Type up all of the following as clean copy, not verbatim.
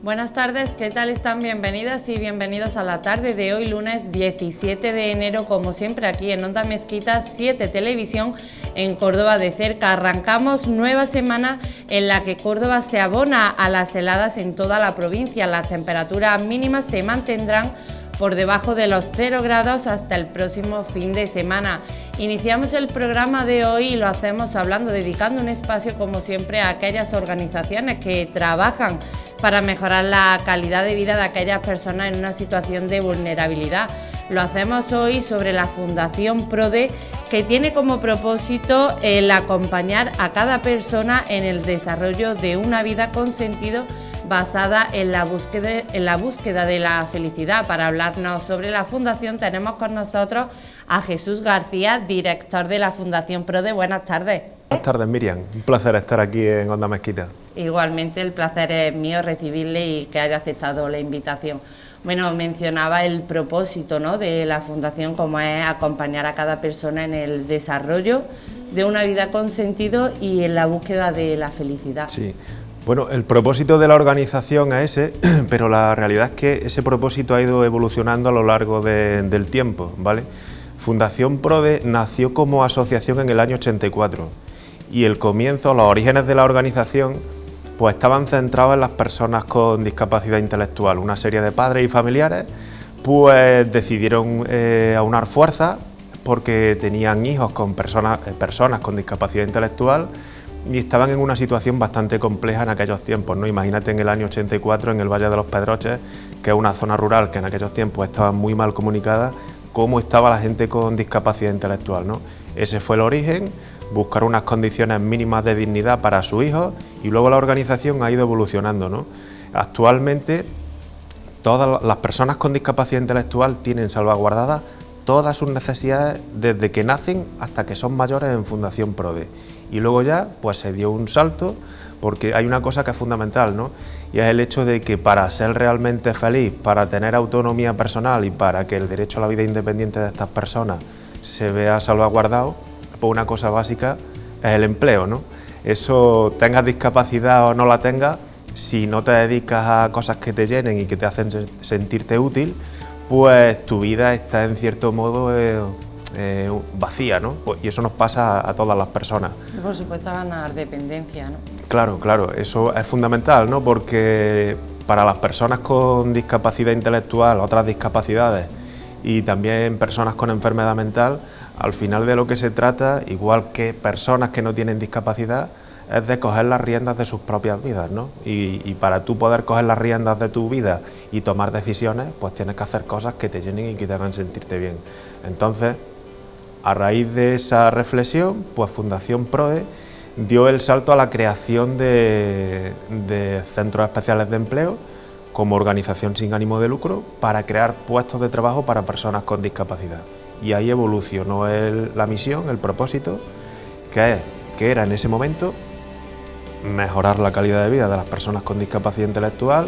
Buenas tardes, ¿qué tal están? Bienvenidas y bienvenidos a la tarde de hoy, lunes 17 de enero, como siempre aquí en Onda Mezquita 7 Televisión, en Córdoba de cerca. Arrancamos nueva semana en la que Córdoba se abona a las heladas en toda la provincia. Las temperaturas mínimas se mantendrán por debajo de los 0 grados hasta el próximo fin de semana. Iniciamos el programa de hoy y lo hacemos dedicando un espacio como siempre a aquellas organizaciones que trabajan para mejorar la calidad de vida de aquellas personas en una situación de vulnerabilidad. Lo hacemos hoy sobre la Fundación PRODE, que tiene como propósito el acompañar a cada persona en el desarrollo de una vida con sentido basada en la búsqueda de la felicidad. Para hablarnos sobre la Fundación tenemos con nosotros a Jesús García, director de la Fundación PRODE. Buenas tardes. Buenas tardes, Miriam. Un placer estar aquí en Onda Mezquita. Igualmente, el placer es mío recibirle y que haya aceptado la invitación. Bueno, mencionaba el propósito, ¿no?, de la Fundación, como es acompañar a cada persona en el desarrollo de una vida con sentido y en la búsqueda de la felicidad. Sí. Bueno, el propósito de la organización es ese, pero la realidad es que ese propósito ha ido evolucionando a lo largo del tiempo, ¿vale? Fundación PRODE nació como asociación en el año 84 y el comienzo, los orígenes de la organización, pues estaban centrados en las personas con discapacidad intelectual. Una serie de padres y familiares pues decidieron aunar fuerzas porque tenían hijos con personas con discapacidad intelectual y estaban en una situación bastante compleja en aquellos tiempos, ¿no? Imagínate en el año 84 en el Valle de los Pedroches, que es una zona rural que en aquellos tiempos estaba muy mal comunicada, cómo estaba la gente con discapacidad intelectual, ¿no? Ese fue el origen, buscar unas condiciones mínimas de dignidad para sus hijos y luego la organización ha ido evolucionando, ¿no? Actualmente todas las personas con discapacidad intelectual tienen salvaguardadas todas sus necesidades desde que nacen hasta que son mayores en Fundación PRODE. Y luego ya pues se dio un salto porque hay una cosa que es fundamental, ¿no? Y es el hecho de que para ser realmente feliz, para tener autonomía personal y para que el derecho a la vida independiente de estas personas se vea salvaguardado, pues una cosa básica es el empleo, ¿no? Eso, tengas discapacidad o no la tengas, si no te dedicas a cosas que te llenen y que te hacen sentirte útil, pues tu vida está en cierto modo vacía, ¿no? Y eso nos pasa a todas las personas. Y por supuesto a ganar dependencia, ¿no? Claro, claro, eso es fundamental, ¿no? Porque para las personas con discapacidad intelectual, otras discapacidades y también personas con enfermedad mental, al final de lo que se trata, igual que personas que no tienen discapacidad, es de coger las riendas de sus propias vidas, ¿no? Y para tú poder coger las riendas de tu vida y tomar decisiones, pues tienes que hacer cosas que te llenen y que te hagan sentirte bien. Entonces, a raíz de esa reflexión, pues Fundación PRODE dio el salto a la creación de centros especiales de empleo como organización sin ánimo de lucro para crear puestos de trabajo para personas con discapacidad. Y ahí evolucionó la misión, el propósito, que era en ese momento mejorar la calidad de vida de las personas con discapacidad intelectual,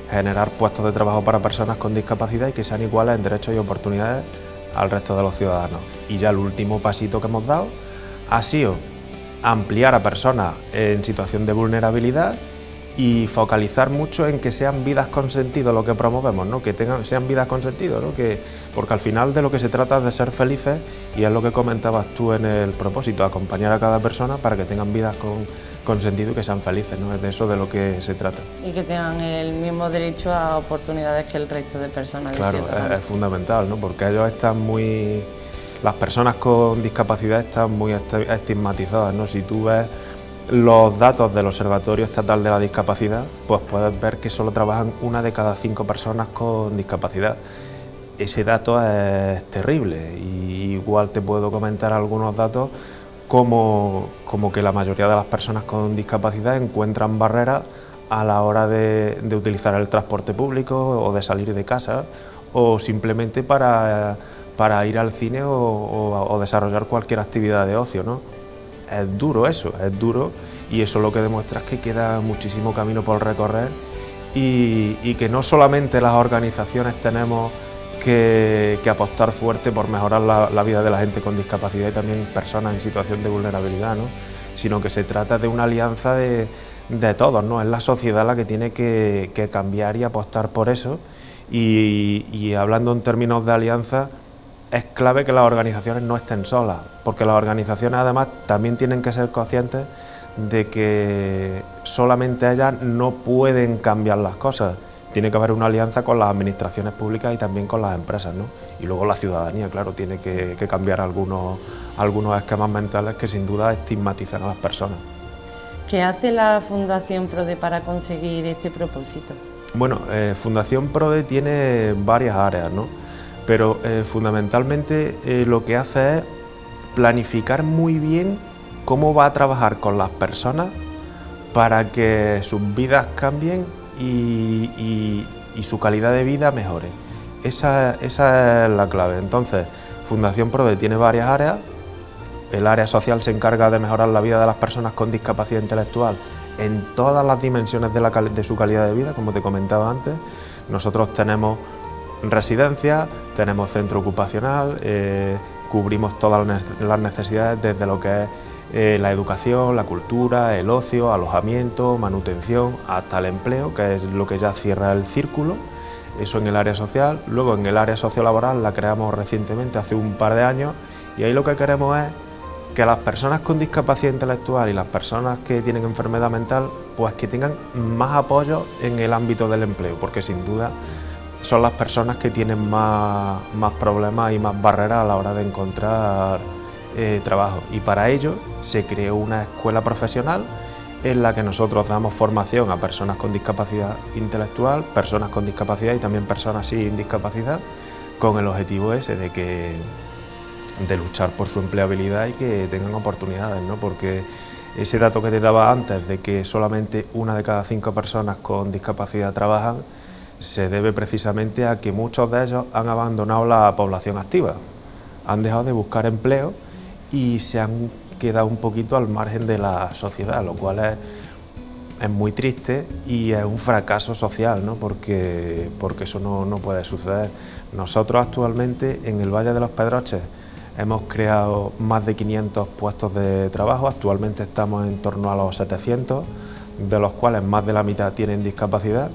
generar puestos de trabajo para personas con discapacidad y que sean iguales en derechos y oportunidades al resto de los ciudadanos. Y ya el último pasito que hemos dado ha sido ampliar a personas en situación de vulnerabilidad y focalizar mucho en que sean vidas con sentido lo que promovemos, ¿no? Que sean vidas con sentido, ¿no? Porque al final de lo que se trata es de ser felices y es lo que comentabas tú en el propósito, acompañar a cada persona para que tengan vidas con sentido y que sean felices, ¿no? Es de eso de lo que se trata. Y que tengan el mismo derecho a oportunidades que el resto de personas. Claro, es fundamental, ¿no? Porque ellos están muy... Las personas con discapacidad están muy estigmatizadas, ¿no? Si tú ves los datos del Observatorio Estatal de la Discapacidad, pues puedes ver que solo trabajan 1 de cada 5 personas con discapacidad. Ese dato es terrible y igual te puedo comentar algunos datos como que la mayoría de las personas con discapacidad encuentran barreras a la hora de utilizar el transporte público o de salir de casa o simplemente para ir al cine o desarrollar cualquier actividad de ocio, ¿no? Es duro eso, es duro y eso lo que demuestra es que queda muchísimo camino por recorrer y que no solamente las organizaciones tenemos que apostar fuerte por mejorar la vida de la gente con discapacidad y también personas en situación de vulnerabilidad, ¿no? Sino que se trata de una alianza de de todos, ¿no? Es la sociedad la que tiene que cambiar y apostar por eso. Y hablando en términos de alianza, es clave que las organizaciones no estén solas, porque las organizaciones además también tienen que ser conscientes de que solamente ellas no pueden cambiar las cosas. Tiene que haber una alianza con las administraciones públicas y también con las empresas, ¿no? Y luego la ciudadanía, claro, tiene que cambiar algunos esquemas mentales que sin duda estigmatizan a las personas. ¿Qué hace la Fundación PRODE para conseguir este propósito? Bueno, Fundación PRODE tiene varias áreas, ¿no? Pero fundamentalmente lo que hace es planificar muy bien cómo va a trabajar con las personas para que sus vidas cambien y su calidad de vida mejore. Esa es la clave. Entonces, Fundación PRODE tiene varias áreas. El área social se encarga de mejorar la vida de las personas con discapacidad intelectual en todas las dimensiones de su calidad de vida, como te comentaba antes. Nosotros tenemos residencias, tenemos centro ocupacional, cubrimos todas las necesidades desde lo que es la educación, la cultura, el ocio, alojamiento, manutención, hasta el empleo, que es lo que ya cierra el círculo. Eso en el área social. Luego en el área sociolaboral la creamos recientemente, hace un par de años, y ahí lo que queremos es que las personas con discapacidad intelectual y las personas que tienen enfermedad mental, pues que tengan más apoyo en el ámbito del empleo, porque sin duda son las personas que tienen más problemas y más barreras a la hora de encontrar trabajo. Y para ello se creó una escuela profesional en la que nosotros damos formación a personas con discapacidad intelectual, personas con discapacidad y también personas sin discapacidad, con el objetivo ese de luchar por su empleabilidad y que tengan oportunidades, ¿no? Porque ese dato que te daba antes de que solamente 1 de cada 5 personas con discapacidad trabajan, se debe precisamente a que muchos de ellos han abandonado la población activa, han dejado de buscar empleo y se han quedado un poquito al margen de la sociedad, lo cual es muy triste y es un fracaso social, ¿no? Porque eso no puede suceder. Nosotros actualmente en el Valle de los Pedroches hemos creado más de 500 puestos de trabajo, actualmente estamos en torno a los 700, de los cuales más de la mitad tienen discapacidad,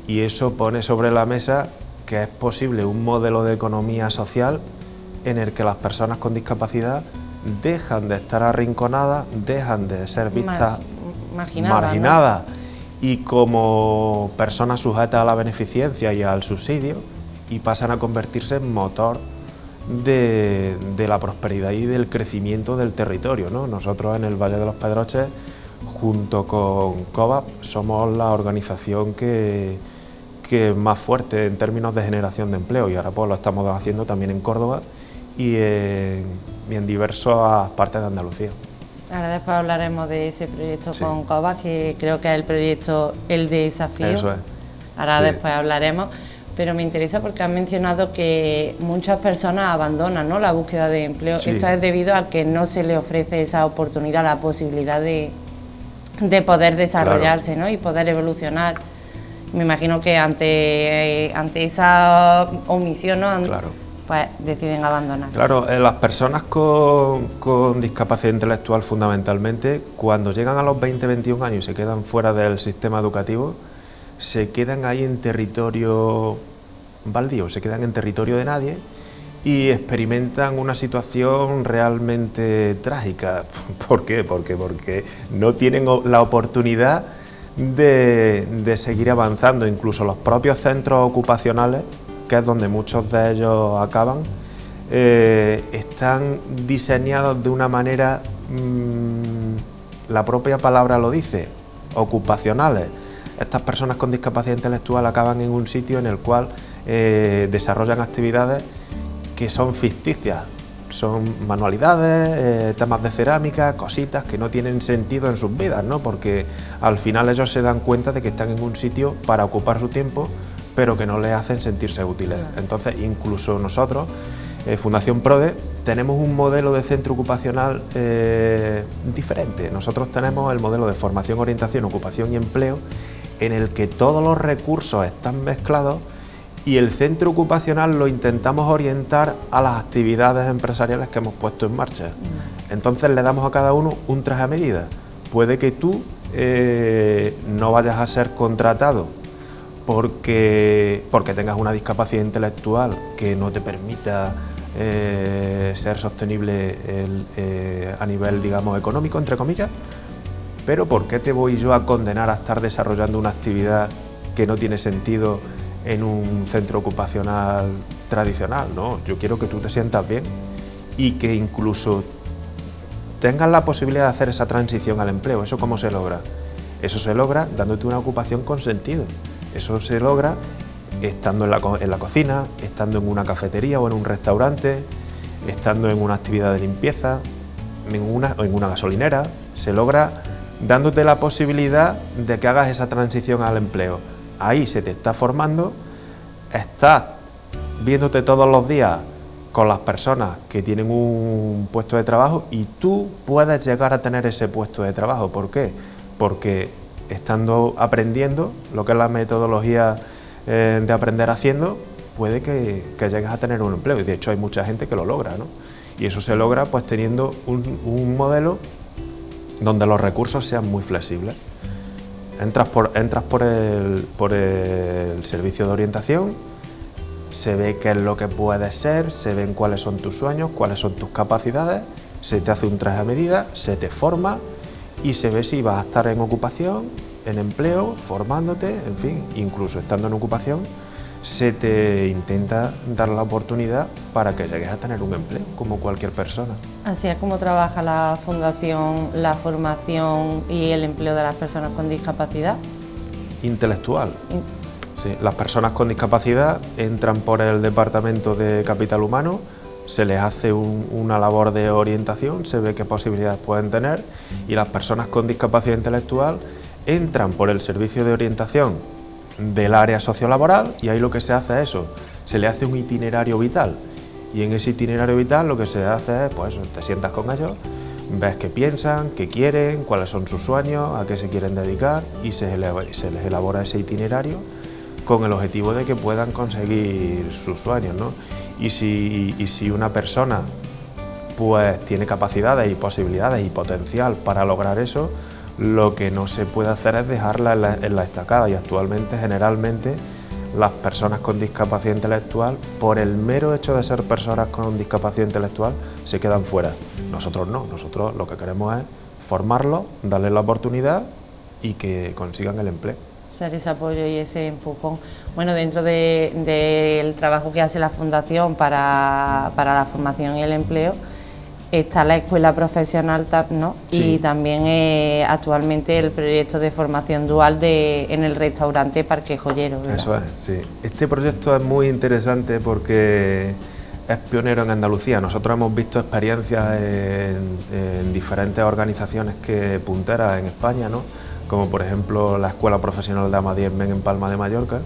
y eso pone sobre la mesa que es posible un modelo de economía social en el que las personas con discapacidad dejan de estar arrinconadas, dejan de ser vistas marginadas, ¿no? Y como personas sujetas a la beneficencia y al subsidio, y pasan a convertirse en motor de la prosperidad y del crecimiento del territorio, ¿no? Nosotros en el Valle de los Pedroches, junto con COVAP, somos la organización que más fuerte en términos de generación de empleo, y ahora pues lo estamos haciendo también en Córdoba y en diversas partes de Andalucía. Ahora después hablaremos de ese proyecto con COVAP, que creo que es el proyecto El Desafío. Eso es. Ahora después hablaremos. Pero me interesa porque has mencionado que muchas personas abandonan, ¿no?, la búsqueda de empleo. Sí. Esto es debido a que no se les ofrece esa oportunidad, la posibilidad de poder desarrollarse, claro, ¿no?, y poder evolucionar. Me imagino que ante esa omisión, ¿no?, claro, pues deciden abandonar. Claro, las personas con discapacidad intelectual fundamentalmente, cuando llegan a los 20-21 años y se quedan fuera del sistema educativo, se quedan ahí en territorio baldío, se quedan en territorio de nadie y experimentan una situación realmente trágica. ¿Por qué? Porque no tienen la oportunidad de seguir avanzando. Incluso los propios centros ocupacionales, que es donde muchos de ellos acaban, están diseñados de una manera, la propia palabra lo dice, ocupacionales. Estas personas con discapacidad intelectual acaban en un sitio en el cual desarrollan actividades que son ficticias, son manualidades, temas de cerámica, cositas que no tienen sentido en sus vidas, ¿no? Porque al final ellos se dan cuenta de que están en un sitio para ocupar su tiempo, pero que no les hacen sentirse útiles. Entonces, incluso nosotros, Fundación PRODE, tenemos un modelo de centro ocupacional diferente. Nosotros tenemos el modelo de formación, orientación, ocupación y empleo, en el que todos los recursos están mezclados y el centro ocupacional lo intentamos orientar a las actividades empresariales que hemos puesto en marcha. Entonces le damos a cada uno un traje a medida. Puede que tú no vayas a ser contratado porque tengas una discapacidad intelectual que no te permita ser sostenible a nivel, digamos, económico, entre comillas. Pero ¿por qué te voy yo a condenar a estar desarrollando una actividad que no tiene sentido en un centro ocupacional tradicional? No, yo quiero que tú te sientas bien y que incluso tengas la posibilidad de hacer esa transición al empleo. ¿Eso cómo se logra? Eso se logra dándote una ocupación con sentido. Eso se logra estando en la cocina, estando en una cafetería o en un restaurante, estando en una actividad de limpieza, en una gasolinera. Se logra dándote la posibilidad de que hagas esa transición al empleo. Ahí se te está formando, estás viéndote todos los días con las personas que tienen un puesto de trabajo y tú puedes llegar a tener ese puesto de trabajo. ¿Por qué? Porque estando aprendiendo lo que es la metodología de aprender haciendo, puede que llegues a tener un empleo, y de hecho hay mucha gente que lo logra, ¿no? Y eso se logra pues teniendo un modelo donde los recursos sean muy flexibles. Entras por el servicio de orientación, se ve qué es lo que puedes ser, se ven cuáles son tus sueños, cuáles son tus capacidades, se te hace un traje a medida, se te forma y se ve si vas a estar en ocupación, en empleo, formándote, en fin, incluso estando en ocupación, se te intenta dar la oportunidad para que llegues a tener un empleo, como cualquier persona. Así es como trabaja la Fundación, la formación y el empleo de las personas con discapacidad. Intelectual. Sí, las personas con discapacidad entran por el Departamento de Capital Humano, se les hace una labor de orientación, se ve qué posibilidades pueden tener, y las personas con discapacidad intelectual entran por el servicio de orientación del área sociolaboral, y ahí lo que se hace es eso, se le hace un itinerario vital, y en ese itinerario vital lo que se hace es, pues te sientas con ellos, ves qué piensan, qué quieren, cuáles son sus sueños, a qué se quieren dedicar, y se les elabora ese itinerario con el objetivo de que puedan conseguir sus sueños, ¿no? Y si una persona pues tiene capacidades y posibilidades y potencial para lograr eso, lo que no se puede hacer es dejarla en la estacada, y actualmente generalmente las personas con discapacidad intelectual, por el mero hecho de ser personas con discapacidad intelectual, se quedan fuera. Nosotros no, nosotros lo que queremos es formarlos, darles la oportunidad y que consigan el empleo. Ser ese apoyo y ese empujón. Bueno, dentro del trabajo que hace la Fundación para la formación y el empleo, está la escuela profesional, ¿no? Sí. Y también actualmente el proyecto de formación dual en el restaurante Parque Joyero, ¿verdad? Eso es, sí. Este proyecto es muy interesante porque es pionero en Andalucía. Nosotros hemos visto experiencias en diferentes organizaciones punteras en España, ¿no? Como por ejemplo la Escuela Profesional de Amadiesmen en Palma de Mallorca,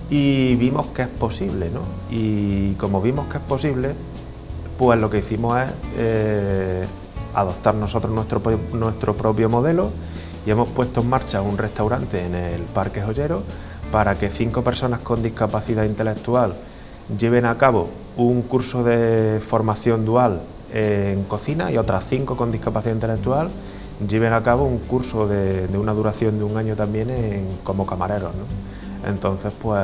y vimos que es posible, ¿no? Y como vimos que es posible, pues lo que hicimos es adoptar nosotros nuestro propio modelo, y hemos puesto en marcha un restaurante en el Parque Joyero para que 5 personas con discapacidad intelectual lleven a cabo un curso de formación dual en cocina, y otras 5 con discapacidad intelectual lleven a cabo un curso de una duración de 1 año también como camareros, ¿no? Entonces, pues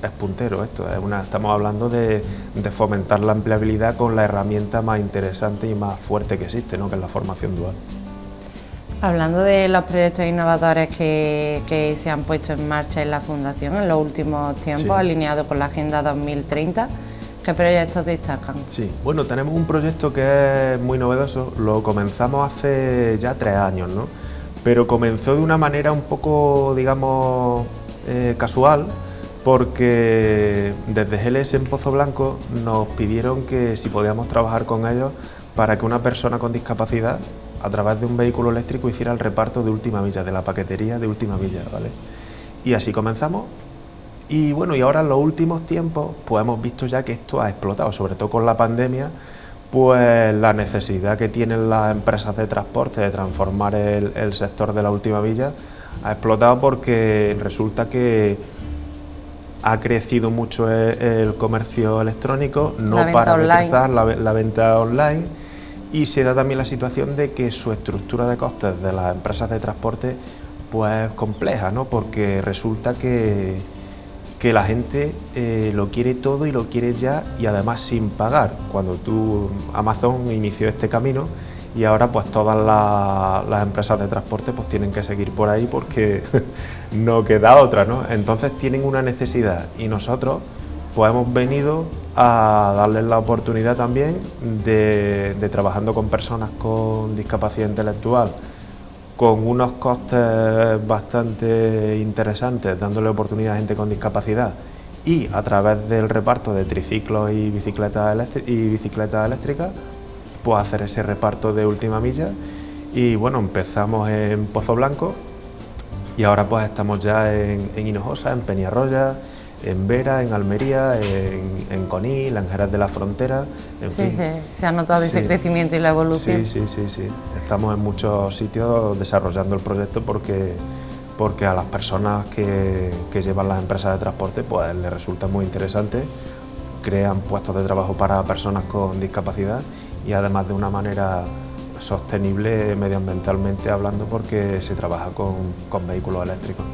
es puntero esto, estamos hablando de fomentar la empleabilidad con la herramienta más interesante y más fuerte que existe, ¿no? Que es la formación dual. Hablando de los proyectos innovadores que se han puesto en marcha en la Fundación en los últimos tiempos, sí, alineados con la Agenda 2030, ¿qué proyectos destacan? Sí, bueno, tenemos un proyecto que es muy novedoso, lo comenzamos hace ya 3 años, ¿no? Pero comenzó de una manera un poco, digamos, casual, porque desde GLS en Pozo Blanco nos pidieron que si podíamos trabajar con ellos para que una persona con discapacidad, a través de un vehículo eléctrico, hiciera el reparto de última milla, de la paquetería de última milla, ¿vale? Y así comenzamos. Y bueno, y ahora en los últimos tiempos pues hemos visto ya que esto ha explotado, sobre todo con la pandemia, pues la necesidad que tienen las empresas de transporte de transformar el sector de la última milla ha explotado, porque resulta que ha crecido mucho el comercio electrónico, no para de crecer la venta online, y se da también la situación de que su estructura de costes de las empresas de transporte pues es compleja, ¿no? Porque resulta que la gente lo quiere todo y lo quiere ya y además sin pagar. Cuando Amazon inició este camino y ahora pues todas las empresas de transporte pues tienen que seguir por ahí porque no queda otra, ¿no? Entonces tienen una necesidad y nosotros pues hemos venido a darles la oportunidad también de trabajando con personas con discapacidad intelectual con unos costes bastante interesantes, dándole oportunidad a gente con discapacidad y a través del reparto de triciclos y bicicletas eléctricas, pues hacer ese reparto de última milla. Y bueno, empezamos en Pozo Blanco y ahora pues estamos ya en Hinojosa, en Peñarroya, en Vera, en Almería, en Conil, en Jerez de la Frontera, en fin. Sí, se ha notado ese crecimiento y la evolución. Sí. Estamos en muchos sitios desarrollando el proyecto porque a las personas que llevan las empresas de transporte pues les resulta muy interesante, crean puestos de trabajo para personas con discapacidad y además de una manera sostenible medioambientalmente hablando porque se trabaja con vehículos eléctricos.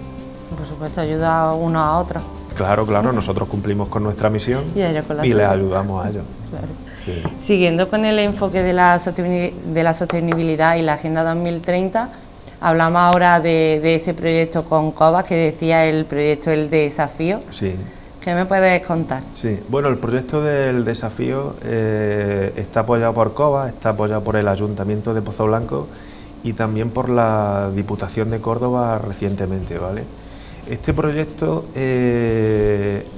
Por supuesto, ayuda uno a otro. Claro, nosotros cumplimos con nuestra misión y les ayudamos a ellos. Claro. Sí. Siguiendo con el enfoque de la sostenibilidad y la Agenda 2030, hablamos ahora de ese proyecto con Cobas, que decía el proyecto El Desafío. Sí. ¿Qué me puedes contar? Sí, bueno, el proyecto del Desafío está apoyado por Cobas, está apoyado por el Ayuntamiento de Pozo Blanco y también por la Diputación de Córdoba recientemente, ¿vale? Este proyecto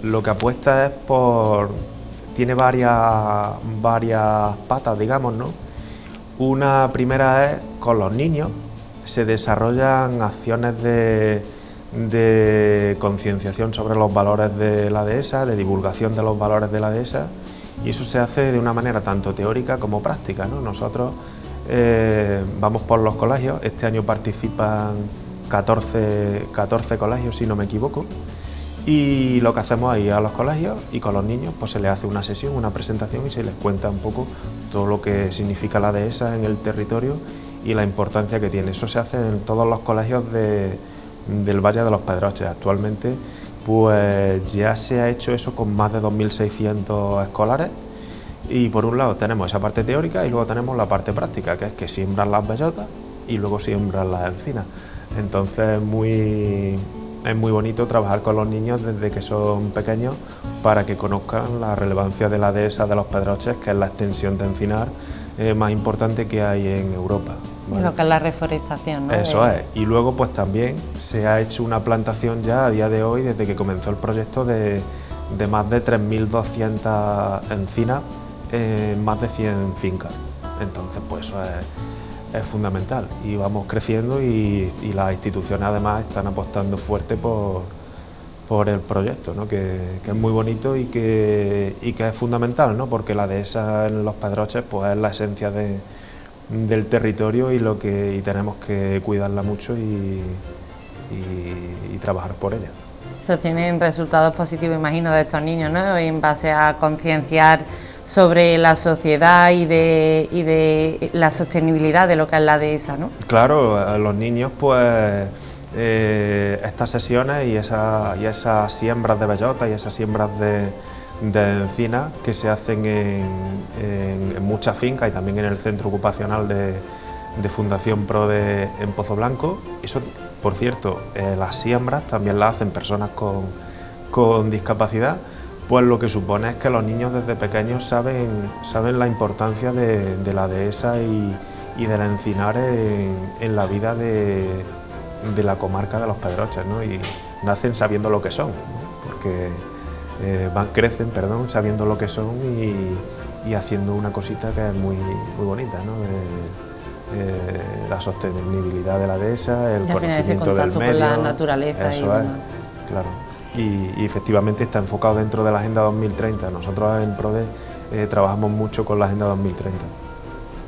lo que apuesta es tiene varias patas, digamos, ¿no? Una primera es con los niños, se desarrollan acciones de concienciación sobre los valores de la dehesa, de divulgación de los valores de la dehesa, y eso se hace de una manera tanto teórica como práctica, ¿no? Nosotros vamos por los colegios, este año participan 14 colegios, si no me equivoco, y lo que hacemos ahí a los colegios y con los niños pues se les hace una sesión, una presentación y se les cuenta un poco todo lo que significa la dehesa en el territorio y la importancia que tiene. Eso se hace en todos los colegios del Valle de los Pedroches. Actualmente pues ya se ha hecho eso con más de 2.600 escolares y por un lado tenemos esa parte teórica y luego tenemos la parte práctica, que es que siembran las bellotas y luego siembran las encinas. Entonces es muy bonito trabajar con los niños desde que son pequeños para que conozcan la relevancia de la dehesa de los Pedroches, que es la extensión de encinar más importante que hay en Europa, ¿vale? Y lo que es la reforestación, ¿no? Eso es. Y luego pues también se ha hecho una plantación ya a día de hoy, desde que comenzó el proyecto, de más de 3.200 encinas en más de 100 fincas. Entonces pues eso es fundamental y vamos creciendo y las instituciones además están apostando fuerte por el proyecto, ¿no? que es muy bonito y que es fundamental, ¿no? Porque la dehesa en los Pedroches pues es la esencia del territorio y tenemos que cuidarla mucho y trabajar por ella. Eso tienen resultados positivos, imagino, de estos niños, ¿no? En base a concienciar sobre la sociedad y de la sostenibilidad de lo que es la dehesa, ¿no? Claro, a los niños pues estas sesiones y esas siembras de bellota y esas siembras de encina que se hacen en muchas fincas y también en el centro ocupacional de Fundación PRODE en Pozo Blanco. Eso, por cierto, las siembras también las hacen personas con discapacidad, pues lo que supone es que los niños desde pequeños saben la importancia de la dehesa y del encinar en la vida de la comarca de los Pedroches, ¿no? Y nacen sabiendo lo que son, ¿no? Porque crecen sabiendo lo que son y haciendo una cosita que es muy bonita, ¿no? La sostenibilidad de la dehesa, el conocimiento del medio, con la naturaleza. Eso es, claro. Y efectivamente está enfocado dentro de la Agenda 2030. Nosotros en PRODE trabajamos mucho con la Agenda 2030.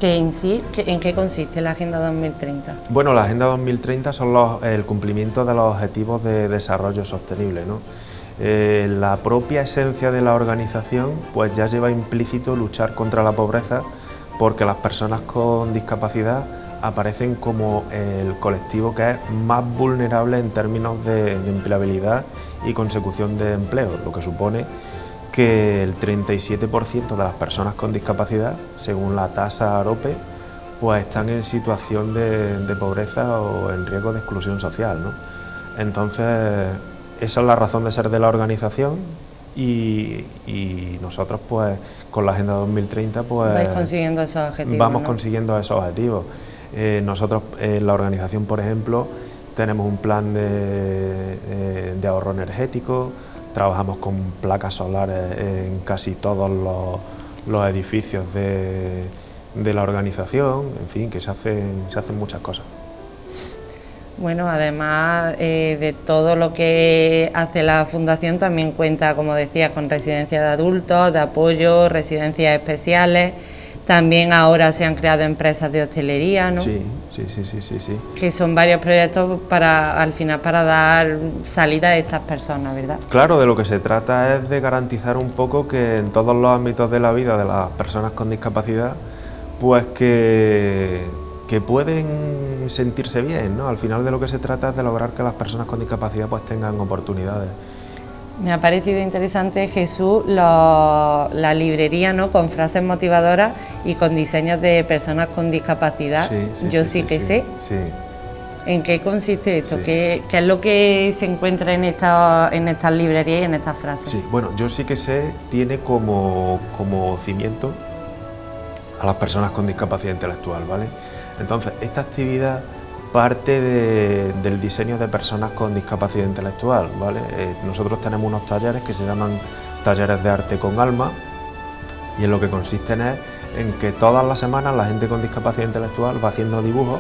¿En qué consiste la Agenda 2030? Bueno, la Agenda 2030 son el cumplimiento de los Objetivos de Desarrollo Sostenible, ¿no? La propia esencia de la organización pues ya lleva implícito luchar contra la pobreza porque las personas con discapacidad aparecen como el colectivo que es más vulnerable en términos de empleabilidad y consecución de empleo, lo que supone que el 37% de las personas con discapacidad, según la tasa AROPE, pues están en situación de pobreza o en riesgo de exclusión social, ¿no? Entonces, esa es la razón de ser de la organización y nosotros, pues, con la Agenda 2030, pues... Vais consiguiendo esos objetivos, vamos, ¿no? consiguiendo esos objetivos. Nosotros, en la organización, por ejemplo, tenemos un plan de ahorro energético, trabajamos con placas solares en casi todos los edificios de la organización, en fin, que se hacen muchas cosas. Bueno, además de todo lo que hace la Fundación, también cuenta, como decía, con residencias de adultos, de apoyo, residencias especiales. También ahora se han creado empresas de hostelería, ¿no? Sí. Que son varios proyectos al final para dar salida a estas personas, ¿verdad? Claro, de lo que se trata es de garantizar un poco que en todos los ámbitos de la vida de las personas con discapacidad, pues que pueden sentirse bien, ¿no? Al final de lo que se trata es de lograr que las personas con discapacidad pues tengan oportunidades. Me ha parecido interesante, Jesús, la librería, ¿no?, con frases motivadoras y con diseños de personas con discapacidad. Yo sí que sé. Sí. ¿En qué consiste esto? Sí. ¿Qué es lo que se encuentra en estas librerías y en estas frases? Sí, bueno, Yo sí que sé tiene como cimiento a las personas con discapacidad intelectual, ¿vale? Entonces, esta actividad parte del diseño de personas con discapacidad intelectual, ¿vale? Nosotros tenemos unos talleres que se llaman talleres de arte con alma y en lo que consisten es en que todas las semanas la gente con discapacidad intelectual va haciendo dibujos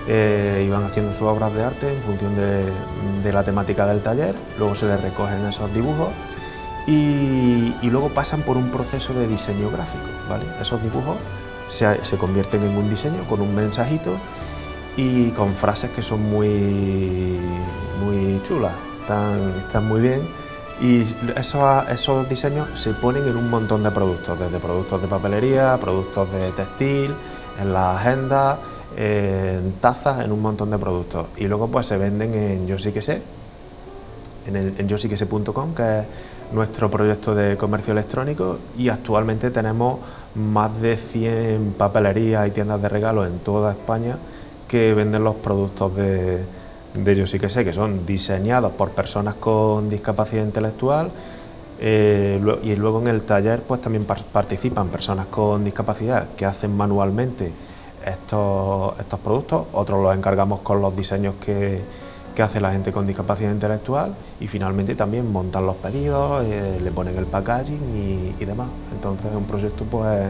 y van haciendo sus obras de arte en función de la temática del taller, luego se les recogen esos dibujos y luego pasan por un proceso de diseño gráfico, ¿vale? Esos dibujos se convierten en un diseño con un mensajito y con frases que son muy chulas, están muy bien, y esos diseños se ponen en un montón de productos, desde productos de papelería, productos de textil, en las agendas, en tazas, en un montón de productos, y luego pues se venden en Yo sí que sé, en yosiquese.com, que es nuestro proyecto de comercio electrónico, y actualmente tenemos más de 100 papelerías y tiendas de regalo en toda España que venden los productos de Yo sí que sé, que son diseñados por personas con discapacidad intelectual, y luego en el taller pues también participan personas con discapacidad que hacen manualmente estos productos, otros los encargamos con los diseños que hace la gente con discapacidad intelectual, y finalmente también montan los pedidos, le ponen el packaging y demás. Entonces es un proyecto pues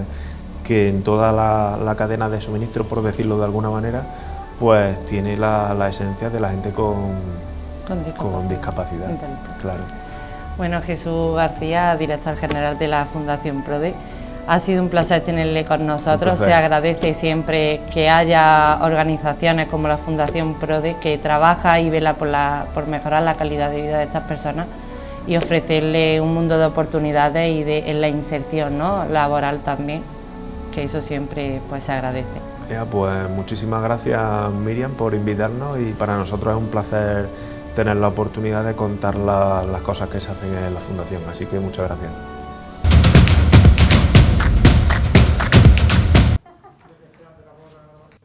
que en toda la cadena de suministro, por decirlo de alguna manera, pues tiene la esencia de la gente con discapacidad. Claro. Bueno, Jesús García, director general de la Fundación PRODE, ha sido un placer tenerle con nosotros. Se agradece siempre que haya organizaciones como la Fundación PRODE que trabaja y vela por mejorar la calidad de vida de estas personas y ofrecerle un mundo de oportunidades y en la inserción, ¿no?, laboral también, que eso siempre pues se agradece. Pues muchísimas gracias, Miriam, por invitarnos, y para nosotros es un placer tener la oportunidad de contar las cosas que se hacen en la Fundación, así que muchas gracias.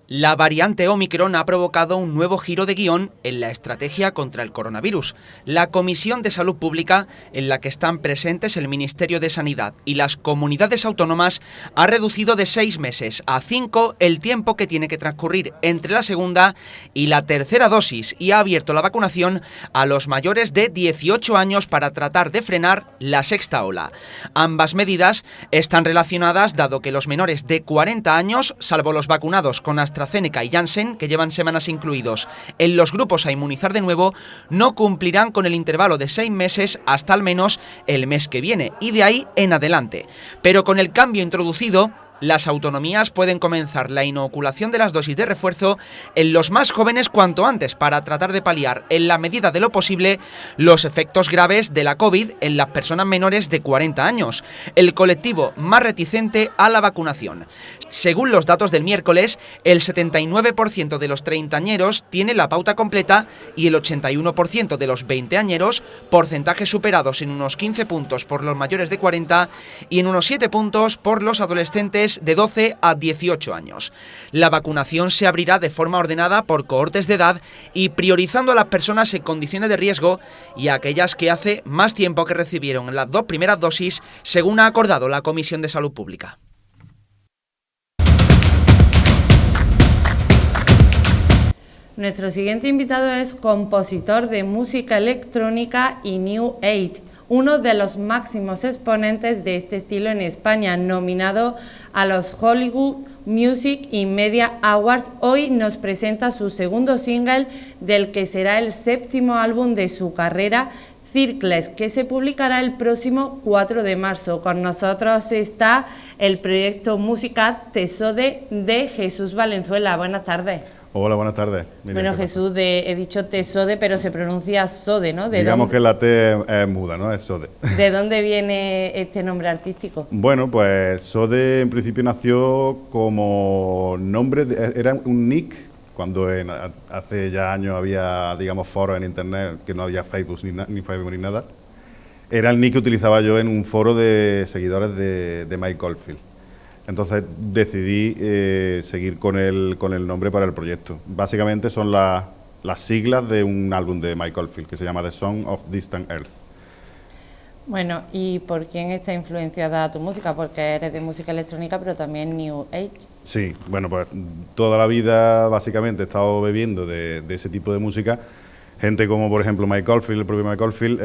La variante Omicron ha provocado un nuevo giro de guión en la estrategia contra el coronavirus. La Comisión de Salud Pública, en la que están presentes el Ministerio de Sanidad y las comunidades autónomas, ha reducido de 6 meses a 5 el tiempo que tiene que transcurrir entre la segunda y la tercera dosis, y ha abierto la vacunación a los mayores de 18 años para tratar de frenar la sexta ola. Ambas medidas están relacionadas, dado que los menores de 40 años, salvo los vacunados con AstraZeneca y Janssen, que llevan semanas incluidos en los grupos a inmunizar de nuevo, no cumplirán con el intervalo de 6 meses hasta al menos el mes que viene y de ahí en adelante. Pero con el cambio introducido, las autonomías pueden comenzar la inoculación de las dosis de refuerzo en los más jóvenes cuanto antes para tratar de paliar, en la medida de lo posible, los efectos graves de la COVID en las personas menores de 40 años, el colectivo más reticente a la vacunación. Según los datos del miércoles, el 79% de los treintañeros tiene la pauta completa y el 81% de los veinteañeros, porcentajes superados en unos 15 puntos por los mayores de 40 y en unos 7 puntos por los adolescentes de 12 a 18 años. La vacunación se abrirá de forma ordenada por cohortes de edad y priorizando a las personas en condiciones de riesgo y a aquellas que hace más tiempo que recibieron las 2 primeras dosis, según ha acordado la Comisión de Salud Pública. Nuestro siguiente invitado es compositor de música electrónica y New Age, uno de los máximos exponentes de este estilo en España, nominado a los Hollywood Music y Media Awards. Hoy nos presenta su segundo single, del que será el 7º álbum de su carrera, Circles, que se publicará el próximo 4 de marzo. Con nosotros está el proyecto musical Tesode de Jesús Valenzuela. Buenas tardes. Hola, buenas tardes. Bueno, Jesús, he dicho Tesode, pero se pronuncia Sode, ¿no? Digamos que la T es muda, ¿no? Es Sode. ¿De dónde viene este nombre artístico? Bueno, pues Sode en principio nació como nombre, era un nick, cuando hace ya años había, digamos, foros en internet, que no había Facebook ni Facebook ni nada. Era el nick que utilizaba yo en un foro de seguidores de Mike Oldfield. Entonces decidí seguir con el nombre para el proyecto. Básicamente son las siglas de un álbum de Mike Oldfield que se llama The Song of Distant Earth. Bueno, ¿y por quién está influenciada tu música? Porque eres de música electrónica, pero también New Age. Sí, bueno, pues toda la vida básicamente he estado bebiendo de ese tipo de música. Gente como, por ejemplo, Mike Oldfield, el propio Mike Oldfield,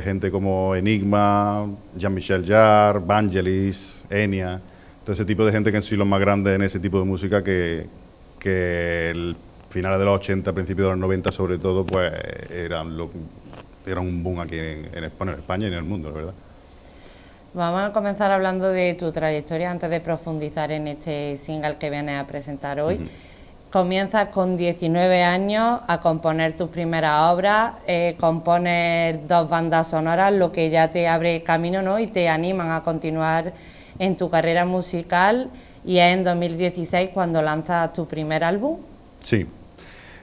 gente como Enigma, Jean-Michel Jarre, Vangelis, Enya. Todo ese tipo de gente que han sido los más grandes en ese tipo de música que el finales de los 80, principios de los 90 sobre todo, pues eran un boom aquí en España y en el mundo, la verdad. Vamos a comenzar hablando de tu trayectoria antes de profundizar en este single que vienes a presentar hoy. Comienzas con 19 años a componer tus primeras obras, componer 2 bandas sonoras, lo que ya te abre camino, ¿no? Y te animan a continuar en tu carrera musical, y es en 2016 cuando lanzas tu primer álbum. Sí,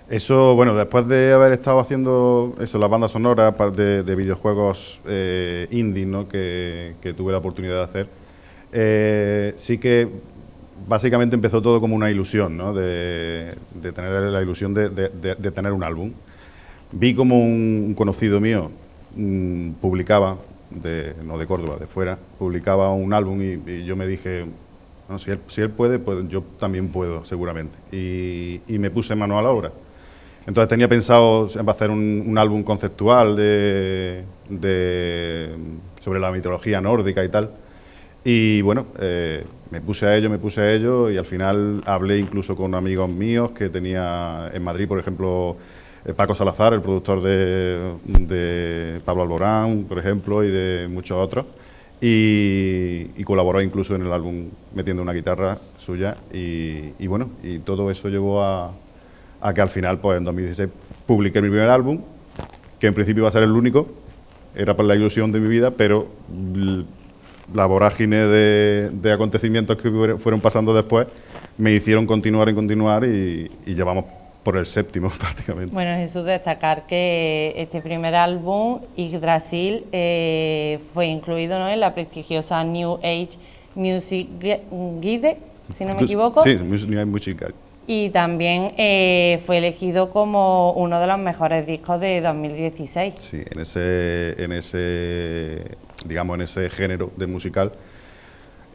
eso, bueno, después de haber estado haciendo eso, las bandas sonoras de videojuegos indie, ¿no? que tuve la oportunidad de hacer, sí que básicamente empezó todo como una ilusión, ¿no? de tener la ilusión de tener un álbum. Vi como un conocido mío publicaba, no de Córdoba, de fuera, publicaba un álbum y yo me dije, bueno, si él puede, pues yo también puedo, seguramente. Y me puse mano a la obra. Entonces tenía pensado hacer un álbum conceptual sobre la mitología nórdica y tal. Y bueno, me puse a ello y al final hablé incluso con amigos míos que tenía en Madrid, por ejemplo, Paco Salazar, el productor de Pablo Alborán, por ejemplo, y de muchos otros, y colaboró incluso en el álbum metiendo una guitarra suya, y bueno, y todo eso llevó a que al final, pues en 2016, publiqué mi primer álbum, que en principio iba a ser el único, era por la ilusión de mi vida, pero la vorágine de acontecimientos que fueron pasando después me hicieron continuar y llevamos por el 7º prácticamente. Bueno, Jesús, destacar que este primer álbum, Yggdrasil, fue incluido, ¿no?, en la prestigiosa New Age Music Guide, si no me equivoco. Sí, New Age Music Guide. Y también fue elegido como uno de los mejores discos de 2016. Sí, en ese género de musical.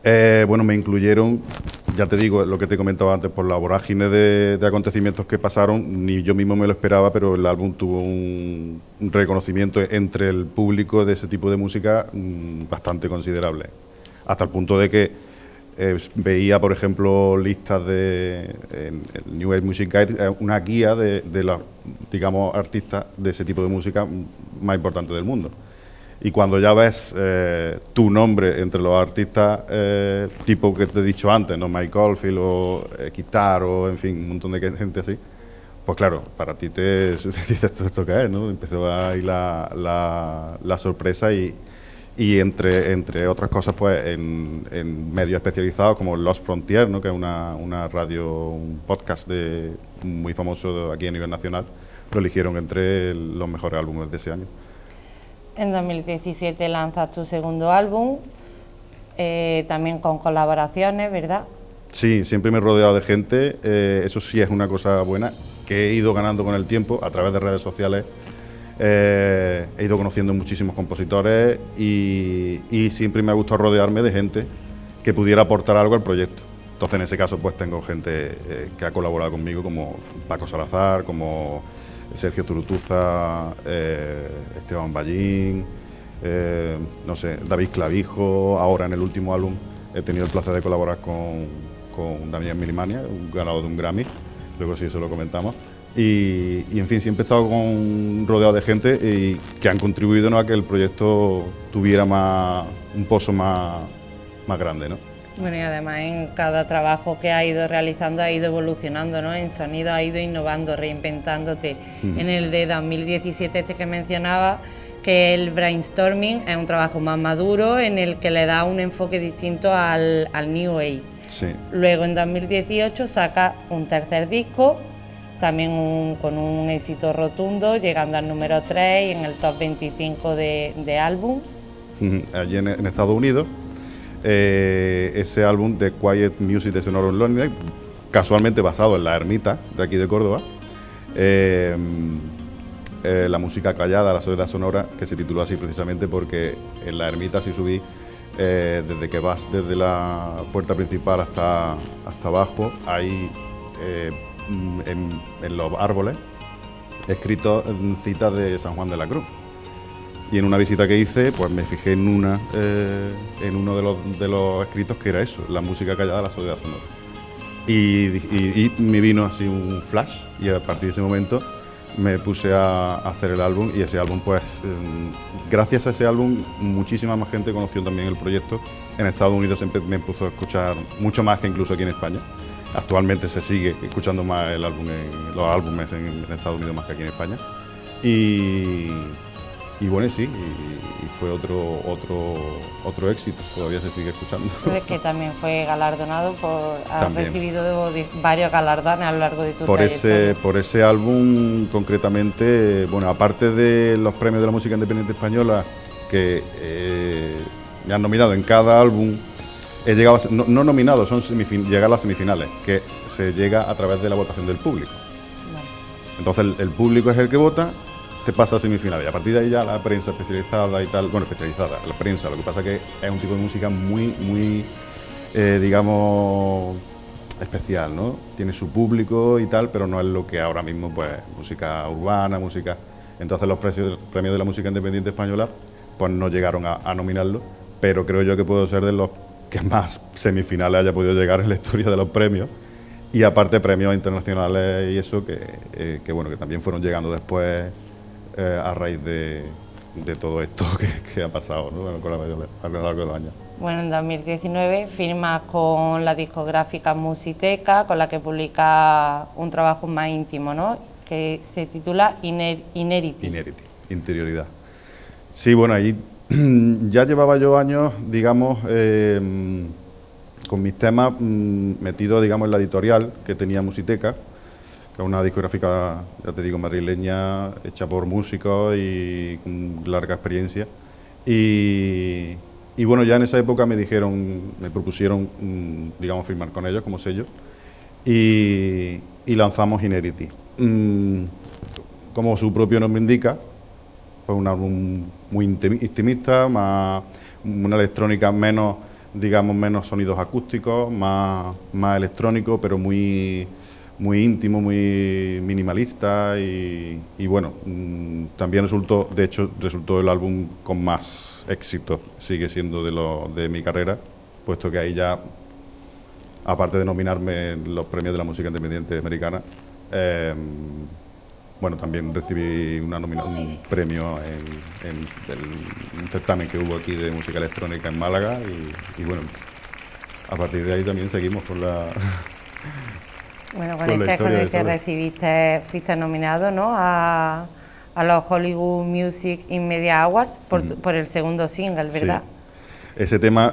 Bueno, me incluyeron, ya te digo, lo que te comentaba antes, por la vorágine de acontecimientos que pasaron, ni yo mismo me lo esperaba, pero el álbum tuvo un reconocimiento entre el público de ese tipo de música bastante considerable, hasta el punto de que veía, por ejemplo, listas en New Age Music Guide, una guía de los, digamos, artistas de ese tipo de música más importantes del mundo. Y cuando ya ves tu nombre entre los artistas, tipo que te he dicho antes, ¿no? Mike Oldfield o Kitar o, en fin, un montón de gente así, pues claro, para ti te dices esto qué es, ¿no? Empezó ahí la sorpresa y entre otras cosas, pues en medios especializados como Lost Frontier, ¿no? Que es una radio, un podcast muy famoso aquí a nivel nacional, lo eligieron entre los mejores álbumes de ese año. En 2017 lanzas tu segundo álbum, también con colaboraciones, ¿verdad? Sí, siempre me he rodeado de gente, eso sí es una cosa buena, que he ido ganando con el tiempo a través de redes sociales. He ido conociendo muchísimos compositores y siempre me ha gustado rodearme de gente que pudiera aportar algo al proyecto. Entonces, en ese caso, pues tengo gente que ha colaborado conmigo, como Paco Salazar, como Sergio Zurutuza, Esteban Ballín, no sé, David Clavijo. Ahora, en el último álbum, he tenido el placer de colaborar con Damián Milimania, un ganador de un Grammy, luego sí eso lo comentamos. Y en fin, siempre he estado rodeado de gente que han contribuido, ¿no?, a que el proyecto tuviera un pozo más grande, ¿no? Bueno, y además en cada trabajo que ha ido realizando ha ido evolucionando, ¿no? En sonido ha ido innovando, reinventándote. En el de 2017 este que mencionaba, que el brainstorming es un trabajo más maduro en el que le da un enfoque distinto al New Age. Sí. Luego en 2018 saca un tercer disco, también con un éxito rotundo, llegando al número 3 y en el top 25 de álbums. Allí en Estados Unidos, ese álbum de Quiet Music de Sonoran Loneliness, casualmente basado en La Ermita, de aquí de Córdoba, la música callada, la soledad sonora, que se tituló así precisamente porque en La Ermita sí subí, desde que vas desde la puerta principal hasta abajo, hay en los árboles escritos citas de San Juan de la Cruz. Y en una visita que hice, pues me fijé en uno de los escritos que era eso, la música callada, la soledad sonora. Y me vino así un flash, y a partir de ese momento me puse a hacer el álbum, y ese álbum, pues, gracias a ese álbum, muchísima más gente conoció también el proyecto. En Estados Unidos siempre me puso a escuchar mucho más que incluso aquí en España. Actualmente se sigue escuchando más los álbumes en Estados Unidos más que aquí en España. Y bueno, sí, y fue otro éxito, todavía se sigue escuchando. Es que también fue galardonado has recibido varios galardones a lo largo de tu trayectoria. Por ese álbum concretamente, bueno, aparte de los premios de la música independiente española que me han nominado en cada álbum, he llegado no nominado, son llegar a las semifinales, que se llega a través de la votación del público. Vale. Entonces el público es el que vota, te pasa a semifinales, y a partir de ahí ya la prensa especializada y tal, bueno, especializada, la prensa, lo que pasa es que es un tipo de música muy digamos, especial, ¿no? Tiene su público y tal, pero no es lo que ahora mismo, pues, música urbana, música... Entonces los premios de la música independiente española, pues no llegaron a nominarlo, pero creo yo que puedo ser de los que más semifinales haya podido llegar en la historia de los premios, y aparte premios internacionales y eso, que bueno, que también fueron llegando después a raíz de todo esto que ha pasado, ¿no?, a lo largo de los años. Bueno, en 2019 firmas con la discográfica Musiteca, con la que publica un trabajo más íntimo, ¿no?, que se titula Inherity. Inherity, interioridad. Sí, bueno, ahí ya llevaba yo años, digamos, con mis temas metidos, digamos, en la editorial que tenía Musiteca, que es una discográfica, ya te digo, madrileña, hecha por músicos y con larga experiencia. Y bueno, ya en esa época me propusieron, digamos, firmar con ellos como sello, y lanzamos Inherity. Como su propio nombre indica, fue un álbum muy intimista, una electrónica menos sonidos acústicos, más electrónico, pero muy íntimo, muy minimalista, y bueno, también resultó el álbum con más éxito, sigue siendo de mi carrera, puesto que ahí ya, aparte de nominarme en los premios de la música independiente americana, bueno, también recibí un premio en un certamen que hubo aquí de música electrónica en Málaga y bueno, a partir de ahí también seguimos con la... Bueno, con el que fuiste nominado, ¿no?, a los Hollywood Music in Media Awards por el segundo single, ¿verdad? Sí. Ese tema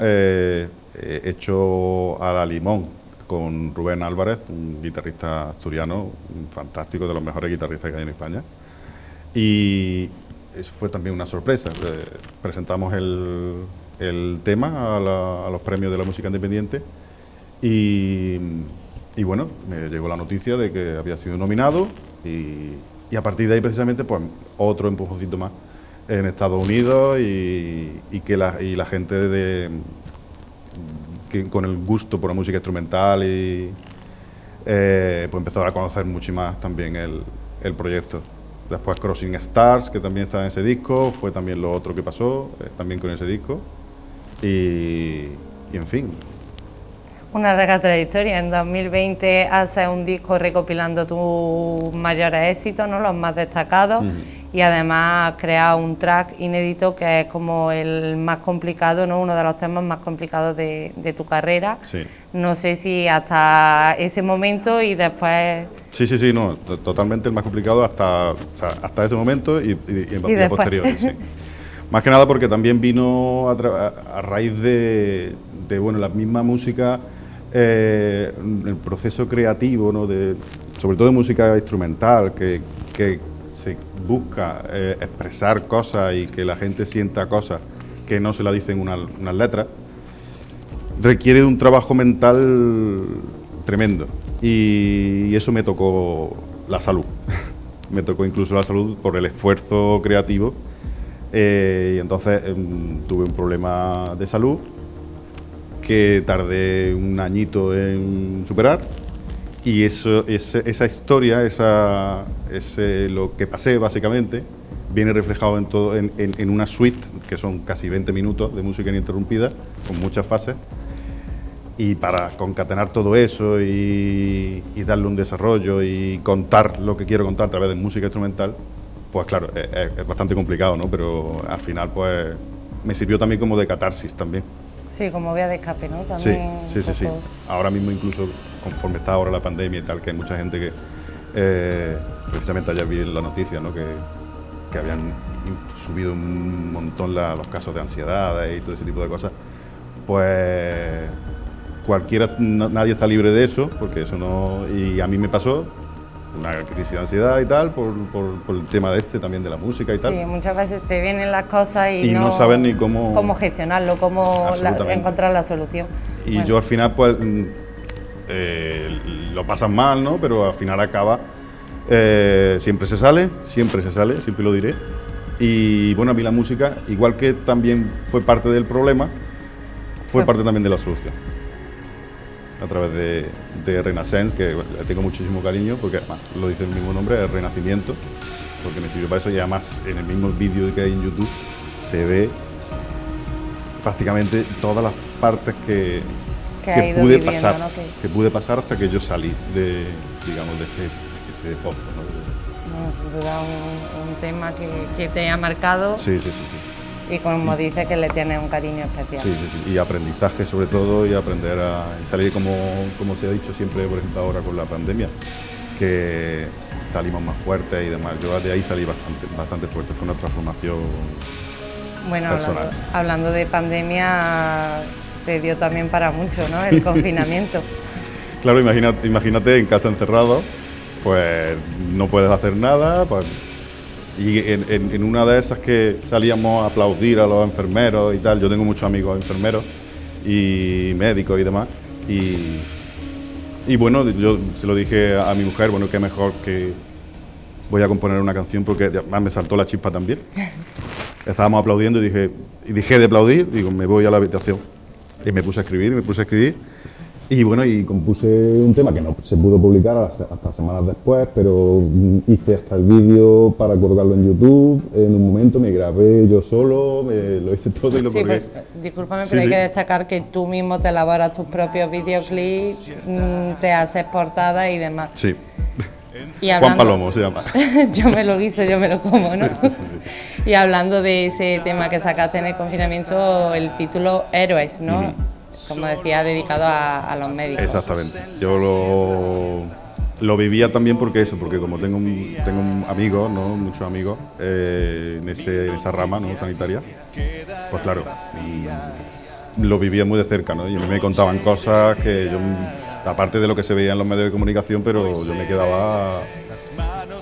hecho a la limón con Rubén Álvarez, un guitarrista asturiano, fantástico, de los mejores guitarristas que hay en España. Y eso fue también una sorpresa. Presentamos el tema a los premios de la música independiente y bueno, me llegó la noticia de que había sido nominado y a partir de ahí precisamente pues otro empujoncito más en Estados Unidos y la gente que con el gusto por la música instrumental pues empezó a conocer mucho más también el proyecto. Después Crossing Stars, que también está en ese disco, fue también lo otro que pasó, también con ese disco. Y en fin. Una larga trayectoria. En 2020 haces un disco recopilando tus mayores éxitos, ¿no?, los más destacados, y además has creado un track inédito que es como el más complicado, ¿no?, uno de los temas más complicados de tu carrera. Sí. No sé si hasta ese momento y después... Sí, no, totalmente el más complicado hasta ese momento y posterior. Sí. Más que nada porque también vino a raíz de bueno, la misma música, el proceso creativo, ¿no?, sobre todo de música instrumental, que se busca expresar cosas y que la gente sienta cosas que no se la dicen unas letras, requiere de un trabajo mental tremendo y eso me tocó la salud. Me tocó incluso la salud por el esfuerzo creativo. Y entonces tuve un problema de salud que tardé un añito en superar y esa historia, lo que pasé básicamente, viene reflejado en una suite que son casi 20 minutos de música ininterrumpida con muchas fases, y para concatenar todo eso y darle un desarrollo y contar lo que quiero contar a través de música instrumental, pues claro, es bastante complicado, ¿no? Pero al final, pues, me sirvió también como de catarsis también. Sí, como vía de escape, ¿no? También Sí. Ahora mismo, incluso, conforme está ahora la pandemia y tal, que hay mucha gente que, precisamente ayer vi la noticia, ¿no?, que habían subido un montón los casos de ansiedad y todo ese tipo de cosas, pues nadie está libre de eso, porque eso no... Y a mí me pasó una crisis de ansiedad y tal, por el tema también de la música y tal. Sí, muchas veces te vienen las cosas y no sabes ni cómo gestionarlo, cómo encontrar la solución. Y bueno, yo al final, pues, lo pasas mal, ¿no? Pero al final acaba, siempre se sale, siempre lo diré. Y bueno, a mí la música, igual que también fue parte del problema, fue parte también de la solución. A través de Renaissance, que le tengo muchísimo cariño, porque además lo dice el mismo nombre, es Renacimiento, porque me sirvió para eso, y además en el mismo vídeo que hay en YouTube se ve prácticamente todas las partes que pude pasar, ¿no? que pude pasar hasta que yo salí de ese pozo, ¿no? No, sin duda un tema que te ha marcado. Sí. Y como dice, que le tienes un cariño especial. Sí. Y aprendizaje sobre todo, y aprender a salir, como se ha dicho siempre, por ejemplo ahora con la pandemia, que salimos más fuertes y demás. Yo de ahí salí bastante fuerte, fue una transformación personal. Hablando de pandemia, te dio también para mucho, ¿no?, el confinamiento. Claro, imagínate en casa encerrado, pues no puedes hacer nada, pues... Y en una de esas que salíamos a aplaudir a los enfermeros y tal, yo tengo muchos amigos enfermeros y médicos y demás, y bueno, yo se lo dije a mi mujer, bueno, qué mejor que voy a componer una canción, porque además me saltó la chispa también. Estábamos aplaudiendo y dejé de aplaudir, digo, me voy a la habitación. Y me puse a escribir. Y bueno, y compuse un tema que no se pudo publicar hasta semanas después, pero hice hasta el vídeo para colgarlo en YouTube. En un momento me grabé yo solo, lo hice todo y lo colgué. Pues, discúlpame, pero hay que destacar que tú mismo te elaboras tus propios videoclips, te haces portadas y demás. Sí. Y Juan Palomo se llama. Yo me lo guiso, yo me lo como, ¿no? Sí, sí, sí. Y hablando de ese tema que sacaste en el confinamiento, el título Héroes, ¿no? Como decía, dedicado a los médicos. Exactamente. Yo lo vivía también porque como tengo un amigo, ¿no? Muchos amigos en esa rama, ¿no? Sanitaria, pues claro, lo vivía muy de cerca, ¿no? Y a mí me contaban cosas que yo, aparte de lo que se veía en los medios de comunicación, pero yo me quedaba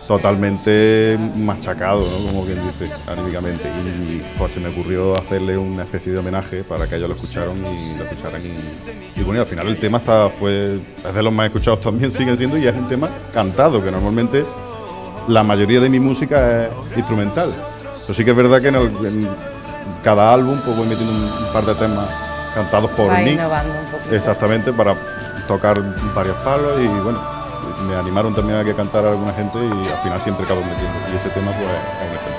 totalmente machacado, ¿no? Como bien dice, anímicamente. Y pues se me ocurrió hacerle una especie de homenaje para que ellos lo escucharan y bueno, y al final el tema es de los más escuchados también, siguen siendo, y es un tema cantado, que normalmente la mayoría de mi música es instrumental. Pero sí que es verdad que en cada álbum pues voy metiendo un par de temas cantados por mí. Innovando un poquito. Exactamente, para tocar varios palos y bueno, me animaron también a que cantara alguna gente y al final siempre acabo metiendo. Y ese tema pues es un ejemplo.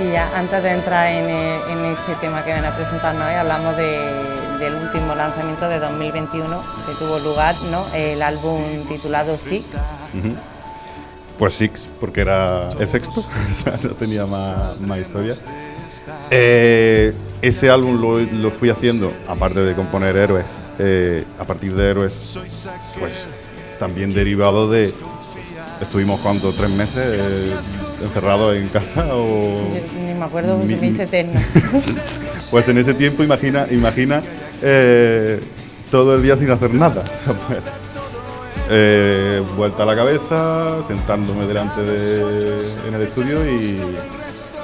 Y ya antes de entrar en este tema que van a presentarnos hoy, hablamos del último lanzamiento de 2021 que tuvo lugar, ¿no? El álbum titulado Six. Pues Six, porque era el sexto, no tenía más historia. Ese álbum lo fui haciendo, aparte de componer Héroes, a partir de Héroes, pues también derivado de... Estuvimos, ¿cuánto? 3 meses encerrados en casa o... Yo ni me acuerdo, se me hizo eterno. Pues en ese tiempo imagina todo el día sin hacer nada. Vuelta a la cabeza, sentándome delante en el estudio y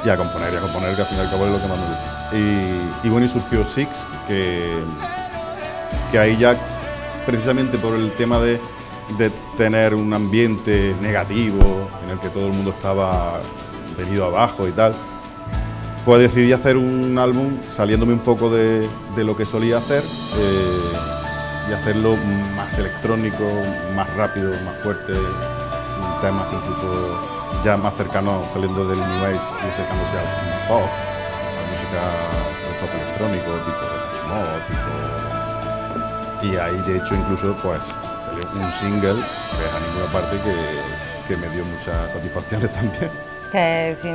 a componer, que al fin y al cabo es lo que más me gusta. Y bueno, y surgió Six, que ahí ya, precisamente por el tema de tener un ambiente negativo en el que todo el mundo estaba venido abajo y tal, pues decidí hacer un álbum saliéndome un poco de lo que solía hacer y hacerlo más electrónico, más rápido, más fuerte, temas incluso ya más cercanos, saliendo del New Age y acercándose al synth pop, a la música del pop electrónico, tipo de Mod, y ahí de hecho incluso pues salió un single, que es a ninguna parte, que me dio muchas satisfacciones también. Que es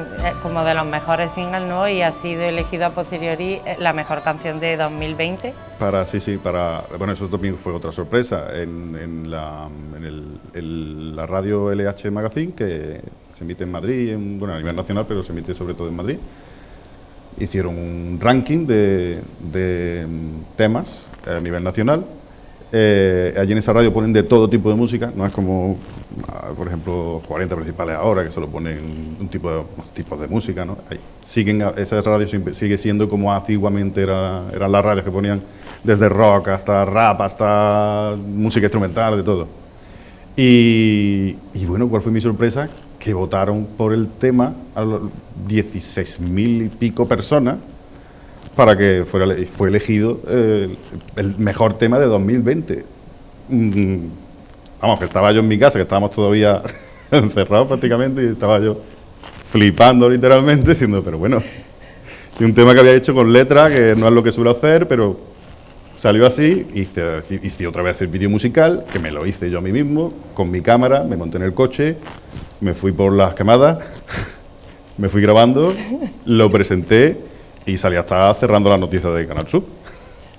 como de los mejores singles, ¿no? Y ha sido elegido a posteriori la mejor canción de 2020. Bueno, eso también fue otra sorpresa. En la radio LH Magazine, que se emite en Madrid, a nivel nacional, pero se emite sobre todo en Madrid, hicieron un ranking de temas a nivel nacional. Allí en esa radio ponen de todo tipo de música, no es como, por ejemplo, 40 principales ahora, que solo ponen un tipo de música, ¿no? Esa radio sigue siendo como antiguamente eran las radios que ponían desde rock hasta rap, hasta música instrumental, de todo. Y bueno, ¿cuál fue mi sorpresa? Que votaron por el tema a 16.000 y pico personas, para que fue elegido el mejor tema de 2020. Vamos, que estaba yo en mi casa, que estábamos todavía encerrados prácticamente, y estaba yo flipando literalmente, diciendo, pero bueno, y un tema que había hecho con letra, que no es lo que suelo hacer, pero salió así. Hice otra vez el vídeo musical, que me lo hice yo a mí mismo, con mi cámara, me monté en el coche, me fui por las quemadas, me fui grabando, lo presenté, y salí hasta cerrando las noticias de Canal Sur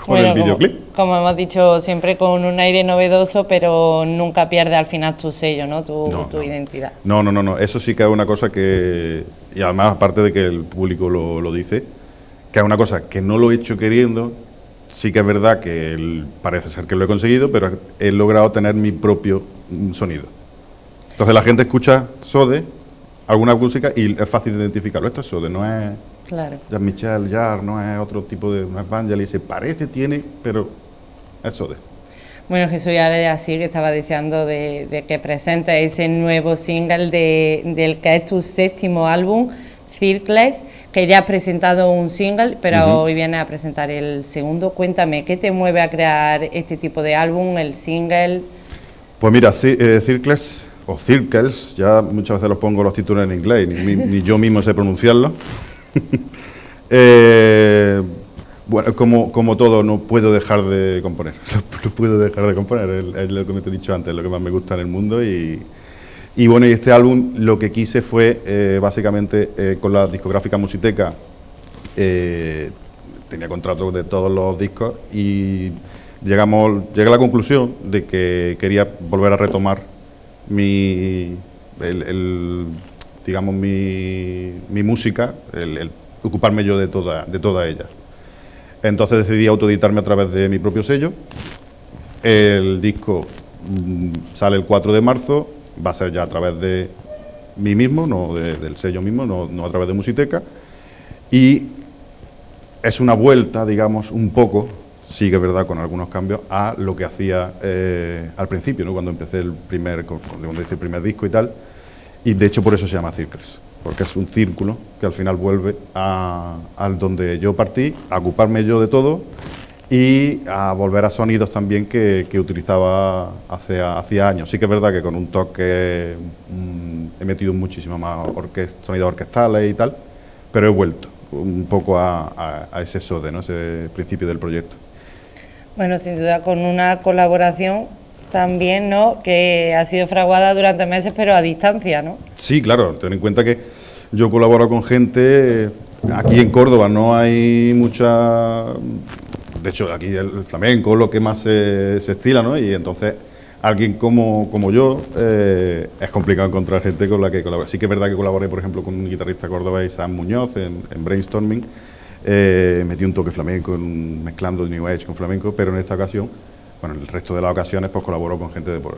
con el videoclip. Como hemos dicho, siempre con un aire novedoso, pero nunca pierde al final tu sello, ¿no? Tu identidad. No. Eso sí que es una cosa que... Y además, aparte de que el público lo dice, que es una cosa que no lo he hecho queriendo. Sí que es verdad que parece ser que lo he conseguido, pero he logrado tener mi propio sonido. Entonces la gente escucha Sode, alguna música, y es fácil de identificarlo. Esto es Sode, no es... Claro. Jean-Michel Jarre, no es otro tipo de... No es Vangelis, se parece, tiene, pero es Sode. Bueno, Jesús, ya era así, que estaba deseando de que presente ese nuevo single del que es tu séptimo álbum, Circles, que ya has presentado un single, pero hoy vienes a presentar el segundo. Cuéntame, ¿qué te mueve a crear este tipo de álbum, el single? Pues mira, Circles, o Circles, ya muchas veces los pongo los títulos en inglés, ni yo mismo sé pronunciarlo. Bueno, como todo, no puedo dejar de componer. No puedo dejar de componer, es lo que me te he dicho antes, lo que más me gusta en el mundo, y Y bueno, y este álbum lo que quise fue, básicamente, con la discográfica Musiteca, tenía contrato de todos los discos y llegué a la conclusión de que quería volver a retomar digamos, mi música, el ocuparme yo de toda ella. Entonces decidí autoeditarme a través de mi propio sello. El disco sale el 4 de marzo, va a ser ya a través de mí mismo, no del sello mismo, no a través de Musiteca. Y es una vuelta, digamos, un poco, sí que es verdad, con algunos cambios, a lo que hacía al principio, ¿no? Cuando empecé cuando hice el primer disco y tal. Y de hecho por eso se llama Circles, porque es un círculo que al final vuelve al donde yo partí, a ocuparme yo de todo y a volver a sonidos también que utilizaba hacía años. Sí que es verdad que con un toque he metido muchísimo más sonidos orquestales y tal, pero he vuelto un poco a ese SODE, ¿no? Ese principio del proyecto. Bueno, sin duda con una colaboración también, ¿no?, que ha sido fraguada durante meses, pero a distancia, ¿no? Sí, claro, ten en cuenta que yo colaboro con gente, aquí en Córdoba no hay mucha, de hecho aquí el flamenco es lo que más se estila, ¿no? Y entonces alguien como yo, es complicado encontrar gente con la que colaborar. Sí que es verdad que colaboré, por ejemplo, con un guitarrista cordobés, Sam Muñoz, en Brainstorming, metí un toque flamenco, mezclando New Age con flamenco, pero en esta ocasión, bueno, el resto de las ocasiones, pues colaboro con gente de por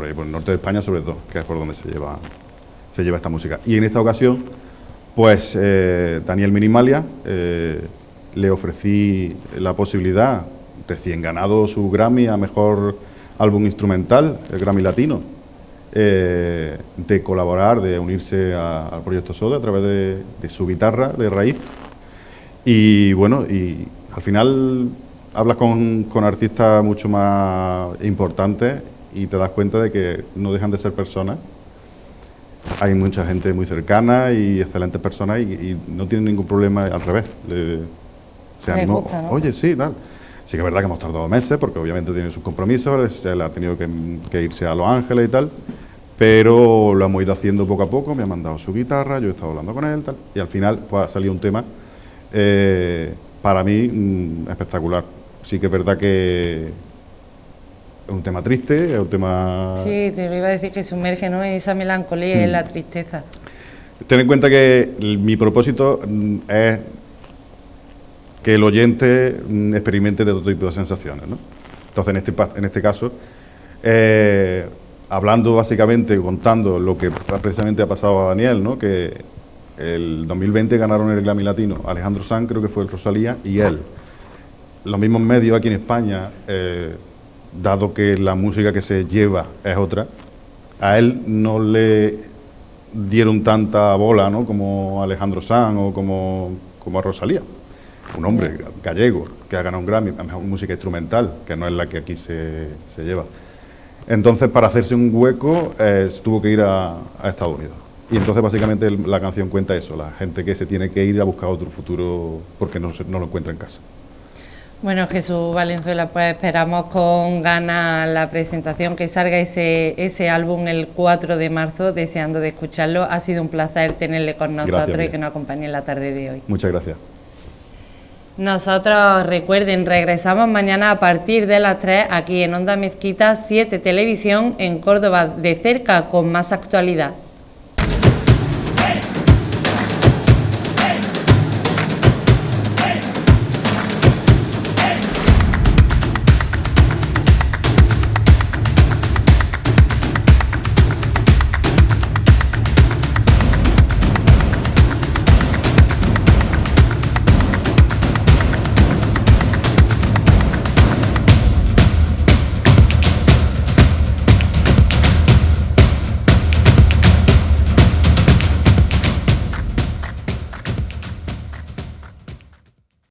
ahí, por el norte de España sobre todo, que es por donde se lleva esta música. Y en esta ocasión, pues Daniel Minimalia, le ofrecí la posibilidad, recién ganado su Grammy a Mejor Álbum Instrumental, el Grammy Latino, de colaborar, de unirse al proyecto SODE a través de su guitarra de raíz. Y bueno, y al final hablas con artistas mucho más importantes y te das cuenta de que no dejan de ser personas. Hay mucha gente muy cercana y excelentes personas y no tienen ningún problema, al revés. Se animó, gusta, ¿no? Oye, sí, tal. Sí que es verdad que hemos tardado meses, porque obviamente tiene sus compromisos, él ha tenido que irse a Los Ángeles y tal, pero lo hemos ido haciendo poco a poco, me ha mandado su guitarra, yo he estado hablando con él, tal, y al final pues ha salido un tema para mí espectacular. Sí que es verdad que es un tema triste, es un tema... Sí, te lo iba a decir, que sumerge, ¿no?, en esa melancolía y en la tristeza. Ten en cuenta que mi propósito es que el oyente experimente de todo tipo de sensaciones, ¿no? Entonces, en este caso, hablando básicamente, contando lo que precisamente ha pasado a Daniel, ¿no?, que el 2020 ganaron el Grammy Latino Alejandro Sanz, creo que fue el Rosalía, y él. Los mismos medios aquí en España, dado que la música que se lleva es otra, a él no le dieron tanta bola, ¿no?, como a Alejandro Sanz o como a Rosalía. Un hombre gallego que ha ganado un Grammy a Mejor Música Instrumental, que no es la que aquí se lleva. Entonces, para hacerse un hueco, tuvo que ir a Estados Unidos. Y entonces, básicamente, la canción cuenta eso, la gente que se tiene que ir a buscar otro futuro porque no lo encuentra en casa. Bueno, Jesús Valenzuela, pues esperamos con ganas la presentación, que salga ese álbum el 4 de marzo, deseando de escucharlo. Ha sido un placer tenerle con nosotros. Gracias, y que nos acompañe en la tarde de hoy. Muchas gracias. Nosotros, recuerden, regresamos mañana a partir de las 3 aquí en Onda Mezquita 7 Televisión en Córdoba de cerca con más actualidad.